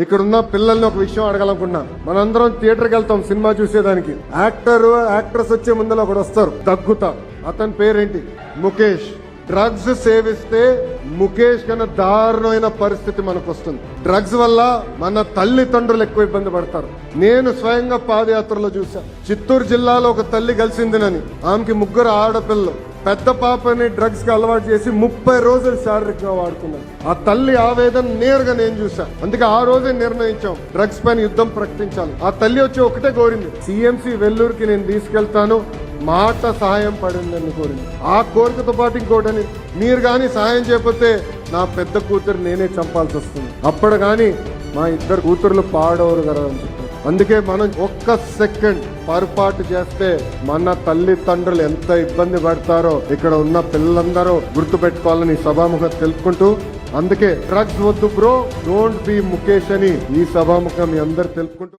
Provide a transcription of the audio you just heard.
ఇక్కడ ఉన్న పిల్లల్ని ఒక విషయం అడగాలనుకున్నా. మనందరం థియేటర్కి వెళ్తాం సినిమా చూసేదానికి. యాక్ట్రెస్ వచ్చే ముందర ఒకడు వస్తారు దగ్గుతా. అతని పేరేంటి? ముఖేష్. డ్రగ్స్ సేవిస్తే ముఖేష్ కన్నా దారుణమైన పరిస్థితి మనకు వస్తుంది. డ్రగ్స్ వల్ల మన తల్లిదండ్రులు ఎక్కువ ఇబ్బంది పడతారు. నేను స్వయంగా పాదయాత్రలో చూసా. చిత్తూరు జిల్లాలో ఒక తల్లి కలిసిందినని, ఆమెకి 3 ఆడపిల్లలు. పెద్ద పాపని డ్రగ్స్ కి అలవాటు చేసి 30 రోజులు శారీరకంగా వాడుకున్నాను. ఆ తల్లి ఆవేదన నేరుగా నేను చూసా. అందుకే ఆ రోజే నిర్ణయించాం డ్రగ్స్ పైన యుద్ధం ప్రకటించాలి. ఆ తల్లి వచ్చి ఒకటే కోరింది, సిఎంసి వెల్లూరుకి నేను తీసుకెళ్తాను, మాట సహాయం పడిందని కోరింది. ఆ కోరికతో పాటు ఇంకోటని, మీరు కానీ సహాయం చేయకపోతే నా పెద్ద కూతురు నేనే చంపాల్సి వస్తుంది, అప్పుడు కానీ మా 2 కూతుర్లు పాడవరు కదా అని చెప్పారు. అందుకే మనం ఒక్క సెకండ్ పొరపాటు చేస్తే మన తల్లిదండ్రులు ఎంత ఇబ్బంది పడతారో ఇక్కడ ఉన్న పిల్లలందరూ గుర్తు పెట్టుకోవాలని సభాముఖం తెలుపుకుంటూ, అందుకే డ్రగ్స్ వద్దు బ్రో, డోంట్ బి ముఖేష్ అని ఈ సభాముఖం మీ అందరు తెలుపుకుంటూ